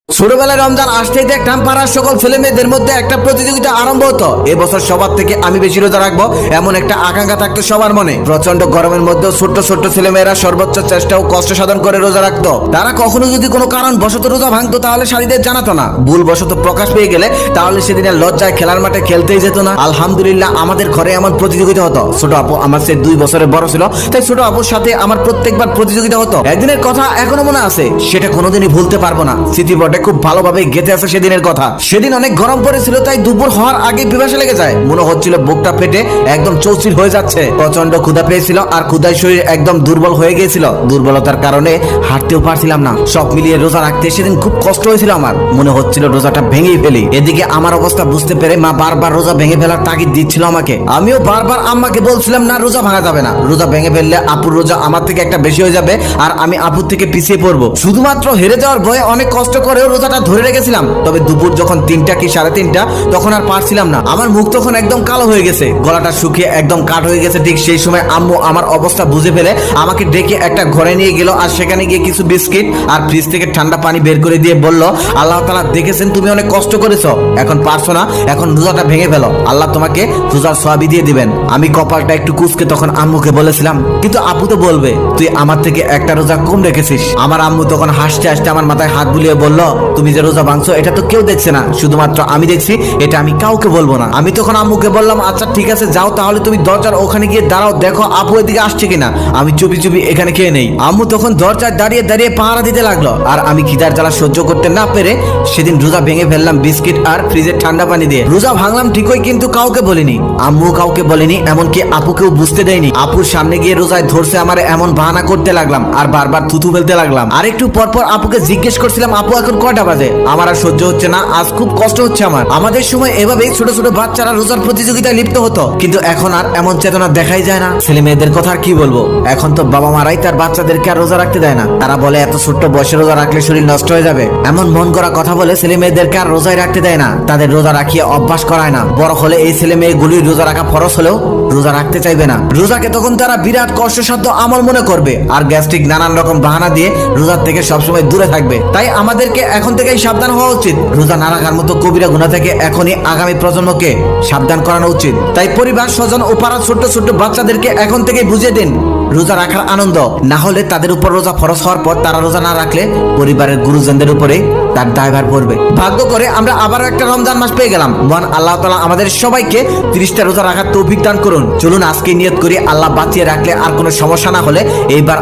ছোটবেলায় রমজান আসতেই দেখতাম পাড়ার সকল ছেলে মেয়েদের মধ্যে একটা প্রতিযোগিতা আরম্ভ হতো। এবছর সবার থেকে আমি বেশি রোজা রাখবো এমন একটা আকাঙ্ক্ষা থাকতো সবার মনে। প্রচন্ড গরমের মধ্যেও ছোট্ট ছোট্ট ছেলে মেয়েরা সর্বোচ্চ চেষ্টা ও কষ্ট সাধন করে রোজা রাখতো। তারা কখনো যদি কোনো কারণ বশত রোজা ভাঙতো তাহলে শালীদের জানাতো না, ভুল বশত প্রকাশ পেয়ে গেলে তাহলে সেদিনের লজ্জায় খেলার মাঠে খেলতেই যেত না। আলহামদুলিল্লাহ আমাদের ঘরে এমন প্রতিযোগিতা হতো। ছোট আপু আমার চেয়ে 2 বছরের বড় ছিল, তাই ছোট আপুর সাথে আমার প্রত্যেকবার প্রতিযোগিতা হতো। একদিনের কথা এখনো মনে আছে, সেটা কোনোদিনই ভুলতে পারবো না। স্মৃতিপটে খুব ভালোভাবে গেঁথে আছে সেদিনের কথা। সেদিন অনেক গরম পড়েছিল, তাই দুপুর হওয়ার আগে পিপাসা লেগে যায়। মনে হচ্ছিল বুকটা ফেটে একদম চৌচির হয়ে যাচ্ছে। প্রচন্ড ক্ষুধা পেয়েছিল আর ক্ষুধায় শরীর একদম দুর্বল হয়ে গিয়েছিল। দুর্বলতার কারণে হাঁটতেও পারছিলাম না। সব মিলিয়ে রোজা রাখতে সেদিন খুব কষ্ট হয়েছিল আমার। মনে হচ্ছিল রোজাটা ভেঙেই ফেলি। এদিকে আমার অবস্থা বুঝতে পেরে মা বারবার রোজা ভেঙে ফেলার তাগিদ দিচ্ছিল আমাকে। আমিও বারবার আম্মাকে বলছিলাম না, রোজা ভাঙা যাবে না। রোজা ভেঙে ফেললে আপুর রোজা আমার থেকে একটা বেশি হয়ে যাবে আর আমি আপুর থেকে পিছিয়ে পড়বো। শুধুমাত্র হেরে যাওয়ার ভয়ে অনেক কষ্ট করেও রোজাটা ধরে রেখেছিলাম। তবে দুপুর যখন 3টা কি 3:30 তখন আর পারছিলাম না। আমার মুখ তখন একদম কালো হয়ে গেছে, গলাটা শুকিয়ে একদম কাঠ হয়ে গেছে। ঠিক সেই সময় আম্মু আমার অবস্থা বুঝে ফেলে আমাকে ডেকে একটা ঘরে নিয়ে গেল আর সেখানে গিয়ে কিছু বিস্কিট আর ফ্রিজ থেকে ঠান্ডা পানি বের করে দিয়ে বলল, আল্লাহ তাআলা দেখেছেন তুমি অনেক কষ্ট করেছো, এখন পারছো না, এখন রোজাটা ভেঙে ফেলো, আল্লাহ তোমাকে রোজার সওয়াবই দিয়ে দিবেন। আমি কপালটা একটু কুঁচকে তখন আম্মুকে বলেছিলাম, কিন্তু আপু তো বলবে তুই আমার থেকে একটা রোজা কম রেখেছিস। আমার আম্মু তখন হাসতে হাসতে আমার মাথায় হাত বুলিয়ে বলল, তুমি যে রোজা ভাঙছো এটা তো কেউ দেখছে না, শুধুমাত্র আমি দেখছি, এটা আমি কাউকে বলবো না। আমি তখন আম্মুকে বললাম, আচ্ছা ঠিক আছে যাও, তাহলে তুমি দরজার ওখানে গিয়ে দাঁড়াও, দেখো আপু এদিকে আসছে কিনা, আমি চুপি চুপি এখানে খেয়ে নেই। আম্মু তখন দরজায় দাঁড়িয়ে দাঁড়িয়ে পাহারা দিতে লাগলো আর আমি খিদার জ্বালা সহ্য করতে না পেরে সেদিন রোজা ভেঙে ফেললাম বিস্কিট আর ফ্রিজের ঠান্ডা পানি দিয়ে। রোজা ভাঙলাম ঠিকই, কিন্তু কাউকে বলিনি, আম্মু কাউকে বলিনি, এমনকি আপুকেও বুঝতে দেয়নি। আপুর সামনে গিয়ে রোজায় ধরছে আমার এমন বাহানা করতে লাগলাম আর বারবার থুথু ফেলতে লাগলাম। আর একটু পরপর আপুকে জিজ্ঞেস করছিলাম, আপু এখন কয়টা বাজে, আমার আর সহ্য হচ্ছে না, আজ খুব কষ্ট হচ্ছে আমার। আমাদের সময় এভাবেই ছোট ছোট বাচ্চারা রোজার প্রতিযোগিতায় লিপ্ত হতো, কিন্তু এখন আর এমন চেতনা দেখাই যায় না। ছেলে মেয়েদের কথা আর কি বলবো, এখন তো বাবা মারাই তার বাচ্চাদেরকে আর রোজা রাখতে দেয় না। তারা বলে এত ছোট্ট বয়সে রোজা রাখলে শরীর নষ্ট হয়ে যাবে, এমন মন করা কথা বলে ছেলে মেয়েদেরকে আর রোজায় রাখতে দেয় না, তাদের রোজা রাখিয়ে অভ্যাস করায় না। বড় হলে এই ছেলে মেয়েগুলি রোজা রাখা ফরজ হলেও রোজা রাখতে চাইবে না। রোজাকে তখন তারা বিরাট কষ্টসাধ্য আমল মনে করবে আর গ্যাস্ট্রিক নানান রকম বাহানা দিয়ে রোজার থেকে সবসময় দূরে থাকবে। তাই আমাদেরকে এখন থেকেই সাবধান হওয়া উচিত। রোজা না রাখার মতো কবিরা গুনাহ থেকে এখনই আগামী প্রজন্মকে সাবধান করানো উচিত। তাই পরিবার, স্বজন ও পাড়ার ছোট্ট ছোট্ট বাচ্চাদেরকে এখন থেকে বুঝিয়ে দিন রোজা রাখার আনন্দ। না হলে তাদের উপর রোজা ফরজ হওয়ার পর তারা রোজা না রাখলে পরিবারের গুরুজনদের উপরে তার দায়ভার পড়বে। ভাগ্য করে আমরা আবারও একটা রমজান মাস পেয়ে গেলাম। মহান আল্লাহ তাআলা আমাদের সবাইকে 30টা রোজা রাখার তৌফিক দান করুন। চলুন আজকে নিয়ত করি, আল্লাহ বাঁচিয়ে রাখলে আর কোনো সমস্যা না হলে এইবার